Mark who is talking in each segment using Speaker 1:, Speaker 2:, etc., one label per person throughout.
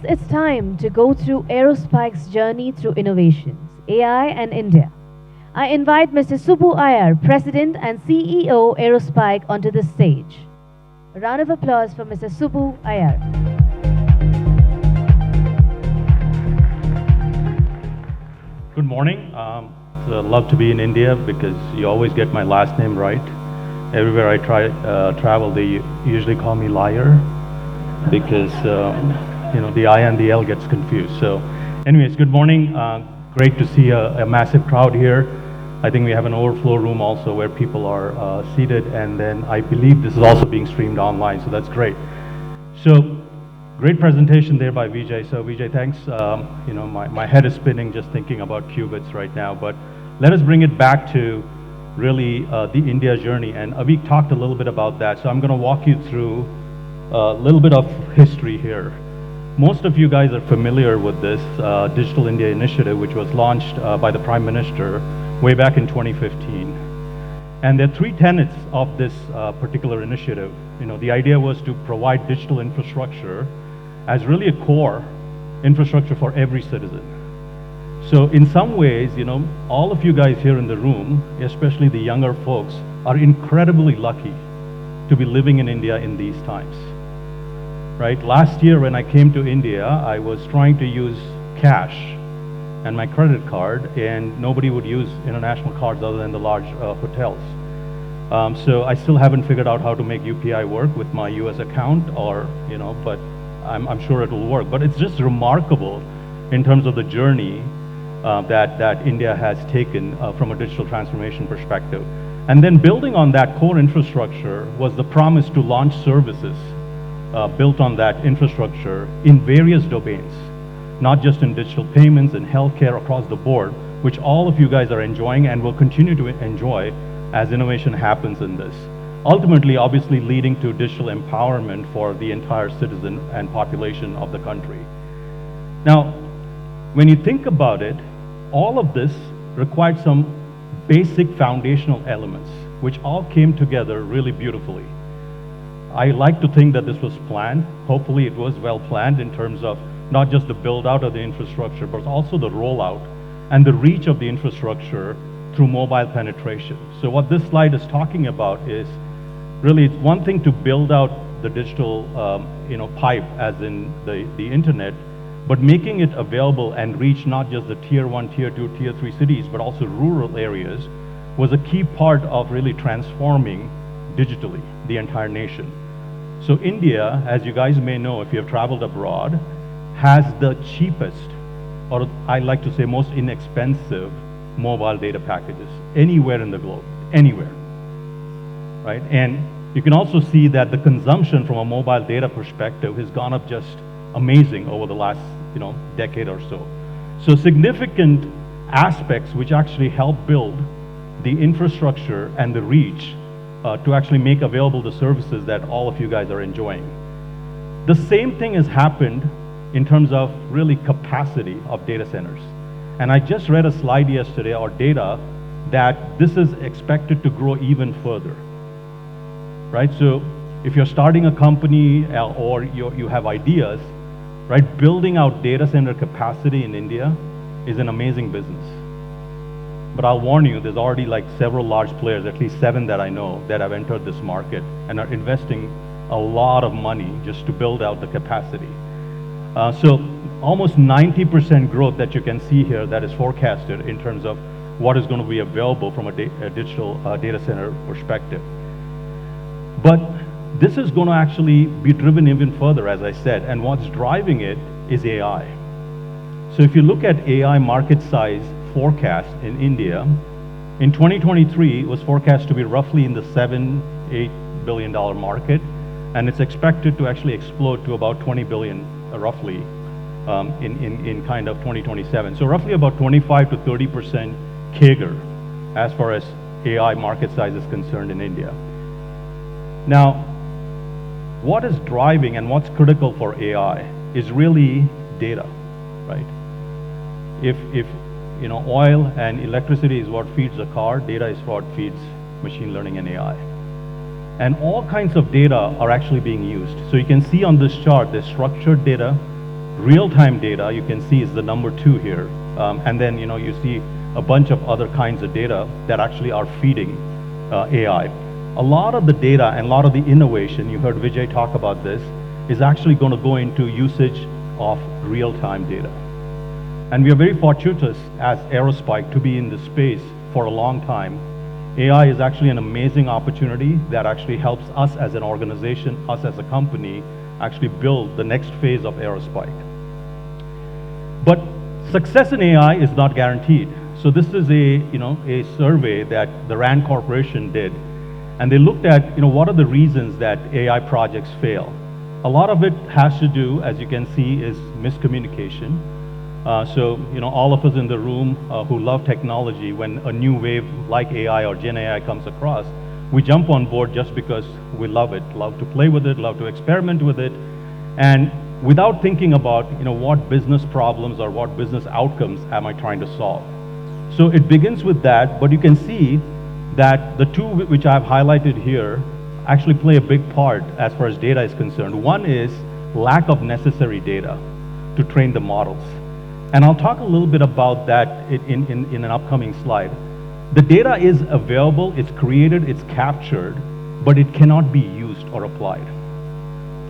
Speaker 1: it's time to go through Aerospike's journey through innovations, AI, and India. I invite Mr. Subbu Iyer, President and CEO Aerospike, onto the stage. A round of applause for Mr. Subbu Iyer.
Speaker 2: Good morning. So I'd love to be in India because you always get my last name right. Everywhere I travel, they usually call me Liar because the I and the L gets confused. So, anyways, good morning. Great to see a massive crowd here. I think we have an overflow room also where people are seated, and then I believe this is also being streamed online, so that's great. So, great presentation there by Vijay. So Vijay, thanks. My head is spinning just thinking about qubits right now, but let us bring it back to really the India journey, and Avik talked a little bit about that, so I'm going to walk you through a little bit of history here. Most of you guys are familiar with this Digital India initiative, which was launched by the Prime Minister way back in 2015. And there are three tenets of this particular initiative. The idea was to provide digital infrastructure as really a core infrastructure for every citizen. So in some ways, all of you guys here in the room, especially the younger folks, are incredibly lucky to be living in India in these times. Right? Last year when I came to India, I was trying to use cash and my credit card, and nobody would use international cards other than the large hotels. So I still haven't figured out how to make UPI work with my US account, but I'm sure it will work. But it's just remarkable in terms of the journey that India has taken from a digital transformation perspective. And then building on that core infrastructure was the promise to launch services built on that infrastructure in various domains, not just in digital payments and healthcare across the board, which all of you guys are enjoying and will continue to enjoy as innovation happens in this. Ultimately, obviously leading to digital empowerment for the entire citizen and population of the country. Now, when you think about it, all of this required some basic foundational elements, which all came together really beautifully. I like to think that this was planned. Hopefully it was well planned in terms of not just the build out of the infrastructure, but also the rollout and the reach of the infrastructure through mobile penetration. So what this slide is talking about is really, it's one thing to build out the digital pipe as in the internet, but making it available and reach not just the tier 1, tier 2, tier 3 cities, but also rural areas was a key part of really transforming digitally the entire nation. So India, as you guys may know if you have traveled abroad, has the cheapest, or I like to say most inexpensive mobile data packages anywhere in the globe, anywhere, right? And you can also see that the consumption from a mobile data perspective has gone up just amazing over the last decade or so. So significant aspects which actually help build the infrastructure and the reach to actually make available the services that all of you guys are enjoying. The same thing has happened in terms of really capacity of data centers. And I just read a slide yesterday, or data, that this is expected to grow even further, right? So if you're starting a company or you have ideas, right, building out data center capacity in India is an amazing business. But I'll warn you, there's already like several large players, at least 7 that I know, that have entered this market and are investing a lot of money just to build out the capacity. So almost 90% growth that you can see here that is forecasted in terms of what is going to be available from a digital data center perspective. But this is going to actually be driven even further, as I said, and what's driving it is AI. So if you look at AI market size forecast in India, in 2023 it was forecast to be roughly in the $7-8 billion market, and it's expected to actually explode to about 20 billion roughly in kind of 2027. So roughly about 25 to 30% CAGR as far as AI market size is concerned in India. Now, what is driving and what's critical for AI is really data, right? If oil and electricity is what feeds the car, data is what feeds machine learning and AI. And all kinds of data are actually being used. So you can see on this chart, there's structured data, real-time data, you can see is the number 2 here. And then, you see a bunch of other kinds of data that actually are feeding AI. A lot of the data and a lot of the innovation, you heard Vijay talk about this, is actually going to go into usage of real-time data. And we are very fortuitous as Aerospike to be in this space for a long time. AI is actually an amazing opportunity that actually helps us as an organization, us as a company, actually build the next phase of Aerospike. But success in AI is not guaranteed. So this is a survey that the RAND Corporation did, and they looked at what are the reasons that AI projects fail. A lot of it has to do, as you can see, is miscommunication. So all of us in the room who love technology, when a new wave like AI or Gen AI comes across, we jump on board just because we love it, love to play with it, love to experiment with it, and without thinking about what business problems or what business outcomes am I trying to solve. So it begins with that, but you can see that the two which I've highlighted here actually play a big part as far as data is concerned. One is lack of necessary data to train the models. And I'll talk a little bit about that in an upcoming slide. The data is available, it's created, it's captured, but it cannot be used or applied.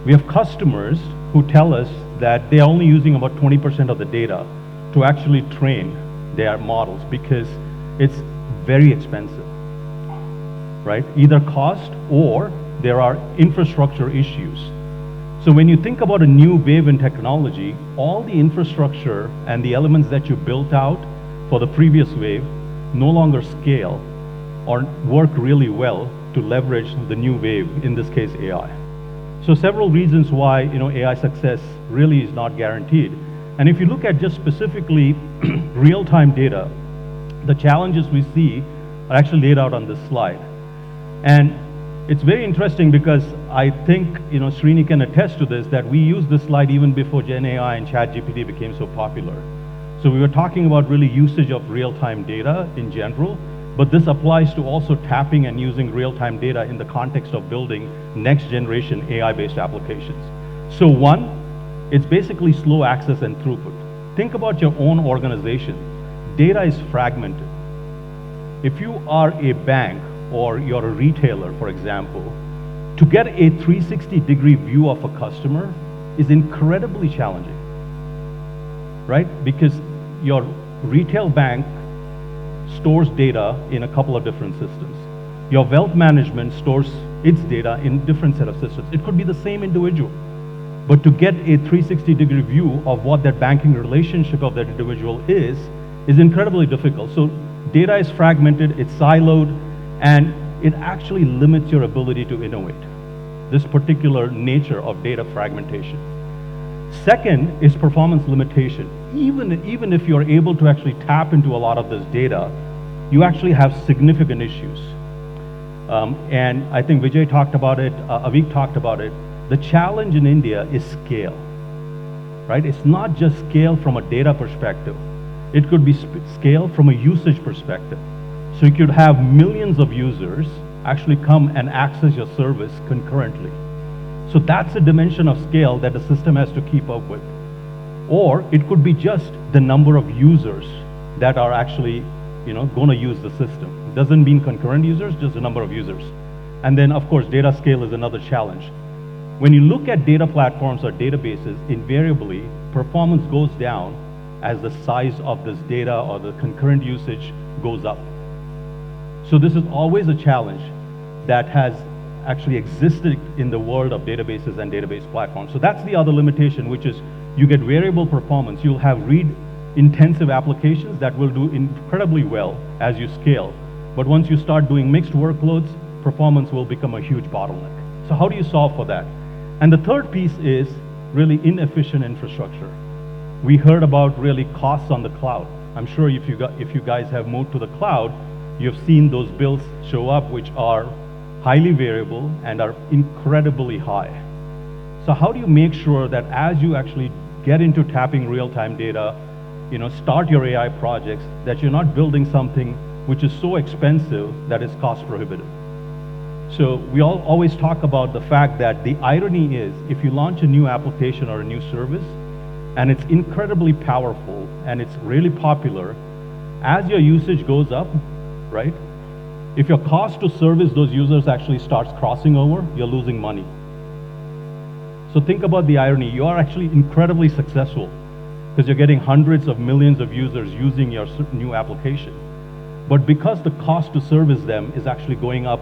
Speaker 2: We have customers who tell us that they are only using about 20% of the data to actually train their models because it's very expensive, right? Either cost or there are infrastructure issues. So when you think about a new wave in technology, all the infrastructure and the elements that you built out for the previous wave no longer scale or work really well to leverage the new wave, in this case AI. So several reasons why AI success really is not guaranteed. And if you look at just specifically real-time data, the challenges we see are actually laid out on this slide. And it's very interesting because I think Srini can attest to this, that we used this slide even before Gen AI and ChatGPT became so popular. So we were talking about really usage of real-time data in general, but this applies to also tapping and using real-time data in the context of building next-generation AI-based applications. So one, it's basically slow access and throughput. Think about your own organization. Data is fragmented. If you are a bank or you're a retailer, for example, to get a 360-degree view of a customer is incredibly challenging, right? Because your retail bank stores data in a couple of different systems. Your wealth management stores its data in different set of systems. It could be the same individual, but to get a 360-degree view of what that banking relationship of that individual is incredibly difficult. So data is fragmented, it's siloed, and it actually limits your ability to innovate, this particular nature of data fragmentation. Second is performance limitation. Even if you're able to actually tap into a lot of this data, you actually have significant issues. And I think Vijay talked about it, Avik talked about it. The challenge in India is scale, right? It's not just scale from a data perspective. It could be scale from a usage perspective. So you could have millions of users actually come and access your service concurrently. So that's a dimension of scale that the system has to keep up with. Or it could be just the number of users that are actually going to use the system. It doesn't mean concurrent users, just the number of users. And then, of course, data scale is another challenge. When you look at data platforms or databases, invariably, performance goes down as the size of this data or the concurrent usage goes up. So this is always a challenge that has actually existed in the world of databases and database platforms. So that's the other limitation, which is you get variable performance. You'll have read-intensive applications that will do incredibly well as you scale. But once you start doing mixed workloads, performance will become a huge bottleneck. So how do you solve for that? And the third piece is really inefficient infrastructure. We heard about really costs on the cloud. I'm sure if you guys have moved to the cloud, you've seen those bills show up, which are highly variable and are incredibly high. So how do you make sure that as you actually get into tapping real-time data, start your AI projects, that you're not building something which is so expensive that is cost prohibitive? So we always talk about the fact that the irony is, if you launch a new application or a new service, And it's incredibly powerful, and it's really popular. As your usage goes up, right? If your cost to service those users actually starts crossing over, you're losing money. So think about the irony. You are actually incredibly successful because you're getting hundreds of millions of users using your new application. But because the cost to service them is actually going up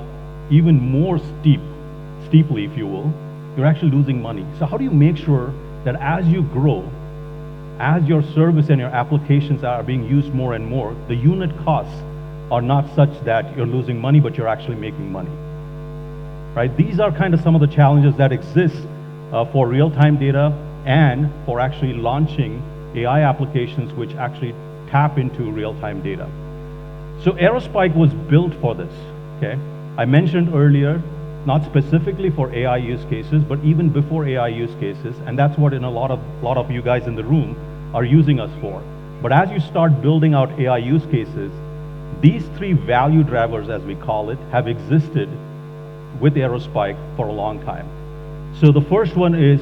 Speaker 2: even more steeply, if you will, you're actually losing money. So how do you make sure that as you grow, as your service and your applications are being used more and more, the unit costs are not such that you're losing money, but you're actually making money, right? These are kind of some of the challenges that exist for real-time data and for actually launching AI applications which actually tap into real-time data. So Aerospike was built for this, okay? I mentioned earlier, not specifically for AI use cases, but even before AI use cases, and that's what a lot of you guys in the room are using us for. But as you start building out AI use cases, these three value drivers, as we call it, have existed with Aerospike for a long time. So the first one is,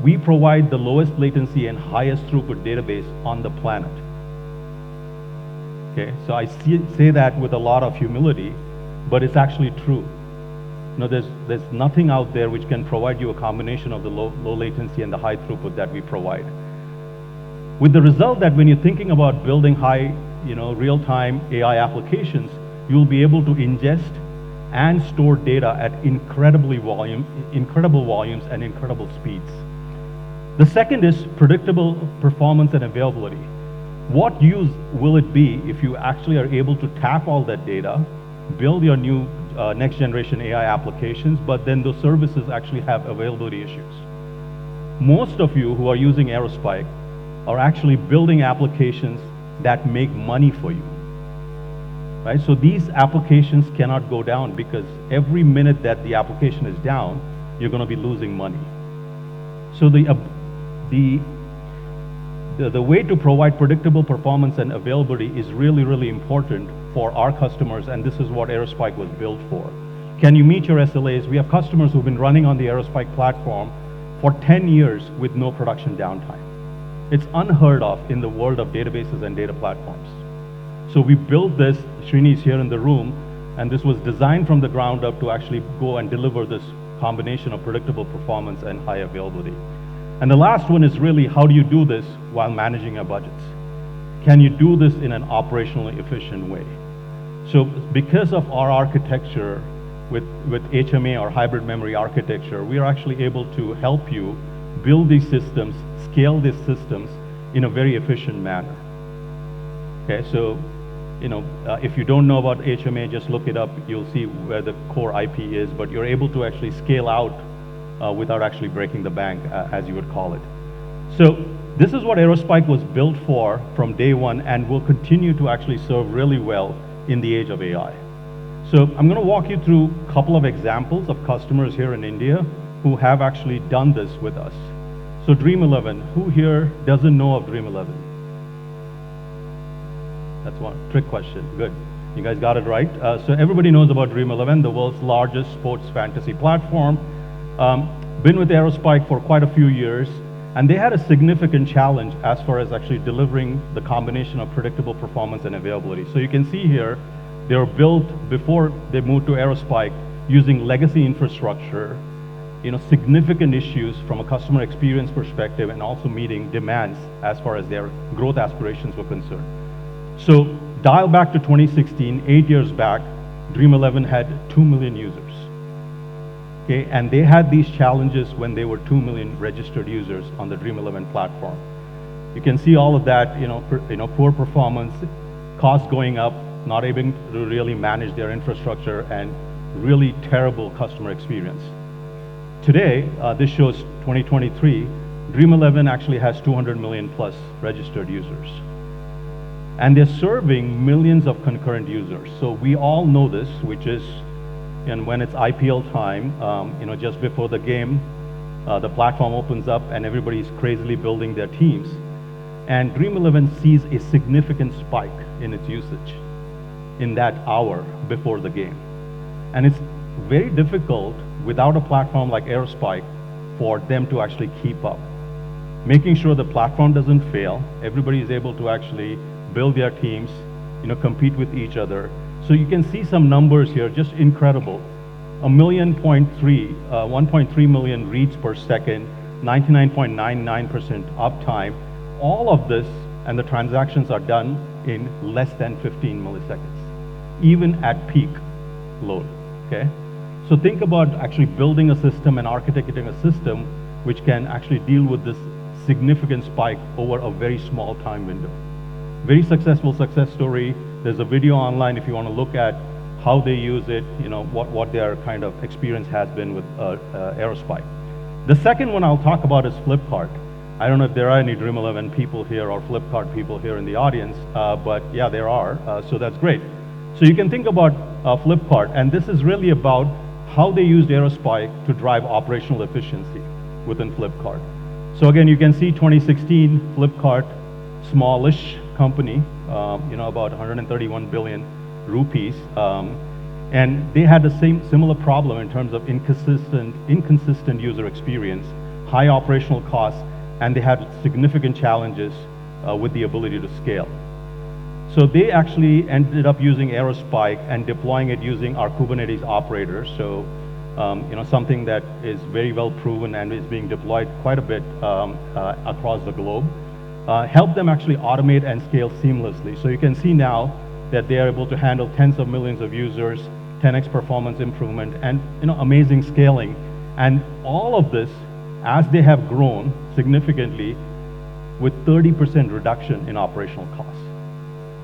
Speaker 2: we provide the lowest latency and highest throughput database on the planet. Okay, so I say that with a lot of humility, but it's actually true. There's nothing out there which can provide you a combination of the low latency and the high throughput that we provide. With the result that when you're thinking about building high, real-time AI applications, you'll be able to ingest and store data at incredible volumes and incredible speeds. The second is predictable performance and availability. What use will it be if you actually are able to tap all that data, build your new next generation AI applications, but then those services actually have availability issues? Most of you who are using Aerospike are actually building applications that make money for you, right? So these applications cannot go down because every minute that the application is down, you're going to be losing money. So the way to provide predictable performance and availability is really, really important for our customers, and this is what Aerospike was built for. Can you meet your SLAs? We have customers who've been running on the Aerospike platform for 10 years with no production downtime. It's unheard of in the world of databases and data platforms. So we built this, Srini is here in the room, and this was designed from the ground up to actually go and deliver this combination of predictable performance and high availability. And the last one is really, how do you do this while managing your budgets? Can you do this in an operationally efficient way? So because of our architecture with HMA or hybrid memory architecture, we are actually able to help you build these systems, scale these systems in a very efficient manner. Okay, so if you don't know about HMA, just look it up. You'll see where the core IP is, but you're able to actually scale out without actually breaking the bank, as you would call it. So this is what Aerospike was built for from day one, and will continue to actually serve really well in the age of AI. So I'm going to walk you through a couple of examples of customers here in India who have actually done this with us. So Dream11, who here doesn't know of Dream11? That's one trick question. Good. You guys got it right. So everybody knows about Dream11, the world's largest sports fantasy platform. Been with Aerospike for quite a few years, and they had a significant challenge as far as actually delivering the combination of predictable performance and availability. So you can see here, they were built before they moved to Aerospike using legacy infrastructure, significant issues from a customer experience perspective, and also meeting demands as far as their growth aspirations were concerned. So dial back to 2016, 8 years back, Dream11 had 2 million users. Okay, and they had these challenges when they were 2 million registered users on the Dream11 platform. You can see all of that, poor performance, costs going up, not able to really manage their infrastructure, and really terrible customer experience. Today, this shows 2023, Dream11 actually has 200 million plus registered users. And they're serving millions of concurrent users. So we all know this, which is, and when it's IPL time, just before the game, the platform opens up and everybody's crazily building their teams. And Dream11 sees a significant spike in its usage in that hour before the game. And it's very difficult without a platform like Aerospike for them to actually keep up. making sure the platform doesn't fail. Everybody is able to actually build their teams, compete with each other. So you can see some numbers here, just incredible. 1.3 million reads per second, 99.99% uptime. All of this, and the transactions are done in less than 15 milliseconds, even at peak load, okay? So think about actually building a system and architecting a system which can actually deal with this significant spike over a very small time window. Very successful success story. There's a video online if you want to look at how they use it, what their kind of experience has been with Aerospike. The second one I'll talk about is Flipkart. I don't know if there are any Dream 11 people here or Flipkart people here in the audience, but yeah, there are, so that's great. So you can think about Flipkart, and this is really about how they used Aerospike to drive operational efficiency within Flipkart. So again, you can see 2016, Flipkart, smallish company, about 131 billion rupees, and they had the similar problem in terms of inconsistent user experience, high operational costs, and they had significant challenges with the ability to scale. So they actually ended up using Aerospike and deploying it using our Kubernetes operators. So, something that is very well proven and is being deployed quite a bit across the globe. Help them actually automate and scale seamlessly. So you can see now that they are able to handle tens of millions of users, 10x performance improvement, and amazing scaling. And all of this, as they have grown significantly, with 30% reduction in operational costs.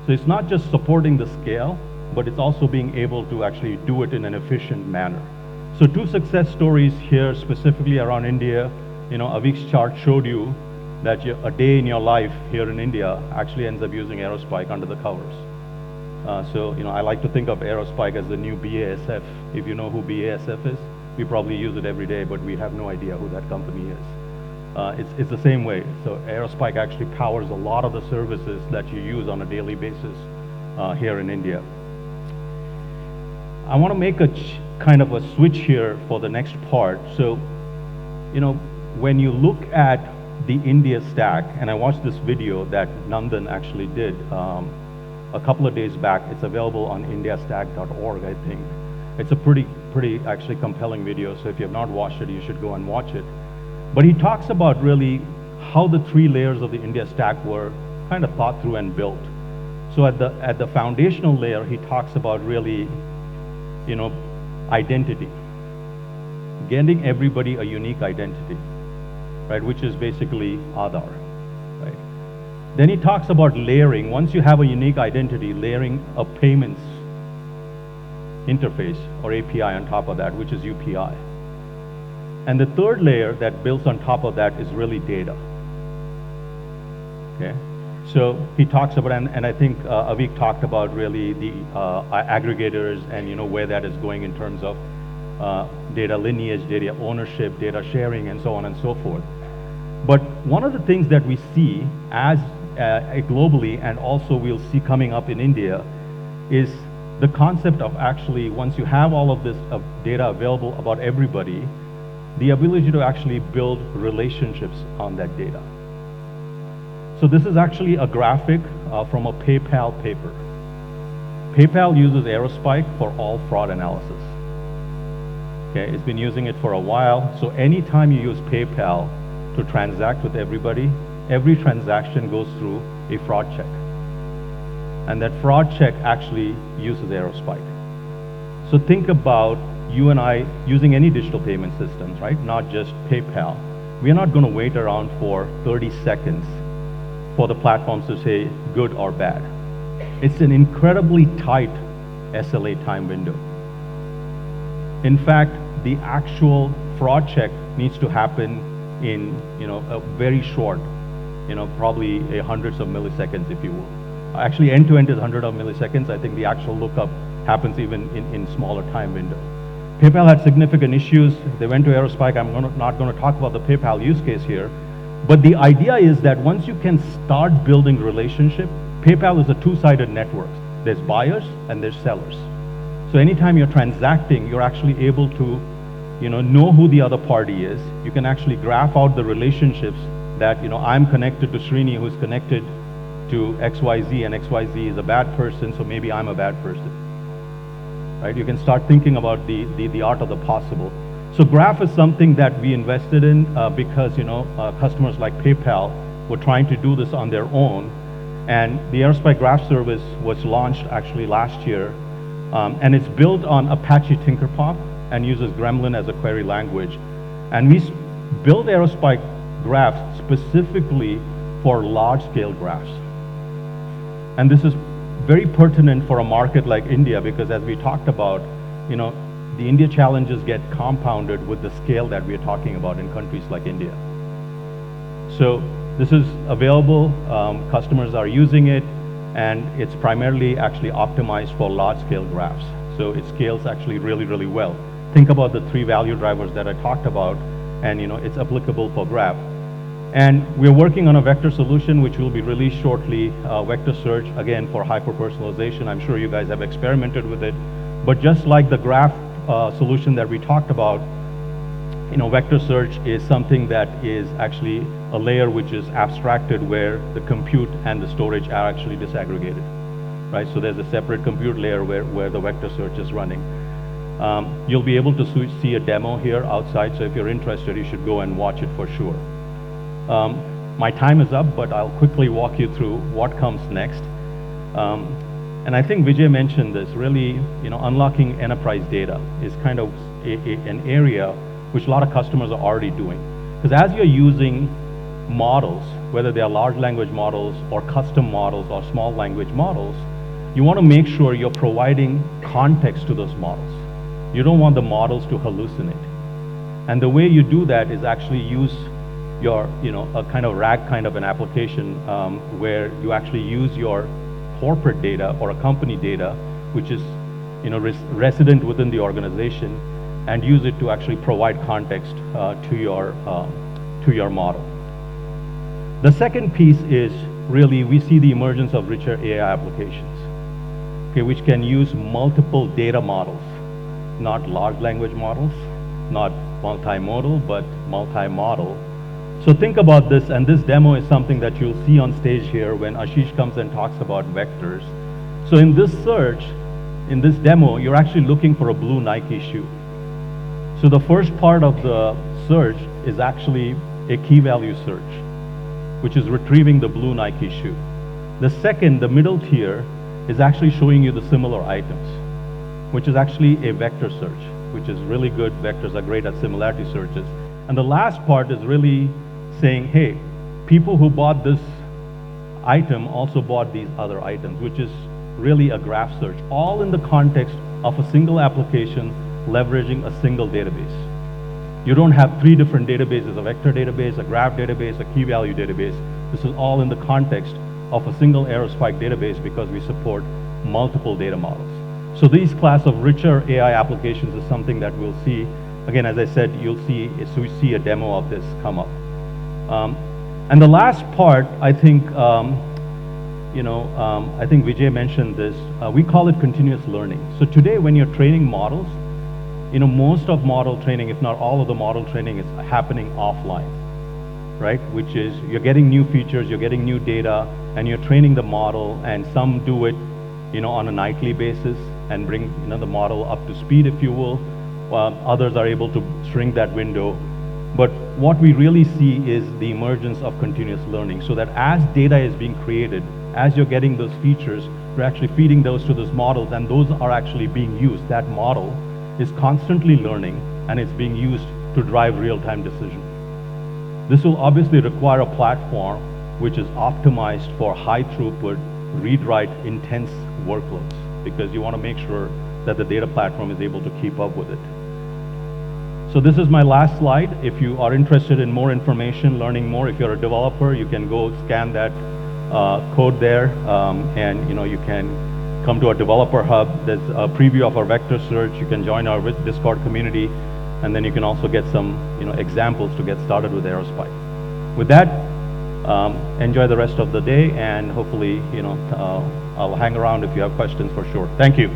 Speaker 2: So it's not just supporting the scale, but it's also being able to actually do it in an efficient manner. So two success stories here, specifically around India. Avik's chart showed you that a day in your life here in India actually ends up using Aerospike under the covers. So I like to think of Aerospike as the new BASF. If you know who BASF is, we probably use it every day, but we have no idea who that company is. It's the same way. So Aerospike actually powers a lot of the services that you use on a daily basis here in India. I want to make a kind of a switch here for the next part. So, when you look at the India stack, and I watched this video that Nandan actually did a couple of days back. It's available on indiastack.org, I think. It's a pretty actually compelling video, so if you have not watched it, you should go and watch it. But he talks about really how the three layers of the India stack were kind of thought through and built. So at the foundational layer, he talks about really, identity. Getting everybody a unique identity, right, which is basically Aadhaar, right? Then he talks about layering. Once you have a unique identity, layering a payments interface or API on top of that, which is UPI. And the third layer that builds on top of that is really data. Okay, so he talks about, and I think Avik talked about really the aggregators and where that is going in terms of data lineage, data ownership, data sharing, and so on and so forth. But one of the things that we see as globally, and also we'll see coming up in India, is the concept of actually, once you have all of this data available about everybody, the ability to actually build relationships on that data. So this is actually a graphic from a PayPal paper. PayPal uses Aerospike for all fraud analysis. Okay, it's been using it for a while. So anytime you use PayPal to transact with everybody, every transaction goes through a fraud check. And that fraud check actually uses Aerospike. So think about you and I using any digital payment systems, right? Not just PayPal. We're not going to wait around for 30 seconds for the platforms to say good or bad. It's an incredibly tight SLA time window. In fact, the actual fraud check needs to happen in a very short, probably hundreds of milliseconds, if you will. Actually, end-to-end is 100 of milliseconds. I think the actual lookup happens even in smaller time window. PayPal had significant issues. They went to Aerospike. I'm not going to talk about the PayPal use case here. But the idea is that once you can start building relationship, PayPal is a two-sided network. There's buyers and there's sellers. So anytime you're transacting, you're actually able to know who the other party is. You can actually graph out the relationships that I'm connected to Srini, who's connected to XYZ, and XYZ is a bad person, so maybe I'm a bad person. Right? You can start thinking about the art of the possible. So graph is something that we invested in because customers like PayPal were trying to do this on their own, and the Aerospike Graph Service was launched actually last year, and it's built on Apache Tinkerpop and uses Gremlin as a query language. And we built Aerospike graphs specifically for large-scale graphs. And this is very pertinent for a market like India, because as we talked about, the India challenges get compounded with the scale that we're talking about in countries like India. So this is available, customers are using it, and it's primarily actually optimized for large-scale graphs. So it scales actually really, really well. Think about the 3 value drivers that I talked about, and it's applicable for graph. And we're working on a vector solution which will be released shortly, vector search, again, for hyper-personalization. I'm sure you guys have experimented with it. But just like the graph solution that we talked about, vector search is something that is actually a layer which is abstracted, where the compute and the storage are actually disaggregated, right? So there's a separate compute layer where the vector search is running. You'll be able to see a demo here outside, so if you're interested, you should go and watch it for sure. My time is up, but I'll quickly walk you through what comes next. And I think Vijay mentioned this, really, unlocking enterprise data is kind of an area which a lot of customers are already doing. Because as you're using models, whether they are large language models or custom models or small language models, you want to make sure you're providing context to those models. You don't want the models to hallucinate. And the way you do that is actually use your, a kind of RAG kind of an application where you actually use your corporate data or a company data, which is resident within the organization, and use it to actually provide context to your model. The second piece is really we see the emergence of richer AI applications, okay, which can use multiple data models, not large language models, not multimodal, but multi-model. So think about this, and this demo is something that you'll see on stage here when Ashish comes and talks about vectors. So in this search, in this demo, you're actually looking for a blue Nike shoe. So the first part of the search is actually a key value search, which is retrieving the blue Nike shoe. The second, the middle tier, is actually showing you the similar items, which is actually a vector search, which is really good. Vectors are great at similarity searches. And the last part is really saying, hey, people who bought this item also bought these other items, which is really a graph search, all in the context of a single application leveraging a single database. You don't have 3 different databases, a vector database, a graph database, a key value database. This is all in the context of a single Aerospike database because we support multiple data models. So these class of richer AI applications is something that we'll see. Again, as I said, you'll see a demo of this come up. And the last part, I think, I think Vijay mentioned this. We call it continuous learning. So today, when you're training models, most of model training, if not all of the model training, is happening offline, right? Which is you're getting new features, you're getting new data, and you're training the model. And some do it, on a nightly basis and bring the model up to speed, if you will. Others are able to shrink that window. But what we really see is the emergence of continuous learning, so that as data is being created, as you're getting those features, you're actually feeding those to those models, and those are actually being used. That model is constantly learning, and it's being used to drive real-time decisions. This will obviously require a platform which is optimized for high-throughput, read-write, intense workloads, because you want to make sure that the data platform is able to keep up with it. So this is my last slide. If you are interested in more information, learning more, if you're a developer, you can go scan that code there, and you can come to our developer hub. There's a preview of our vector search. You can join our Discord community, and then you can also get some examples to get started with Aerospike. With that, enjoy the rest of the day, and hopefully I'll hang around if you have questions for sure. Thank you.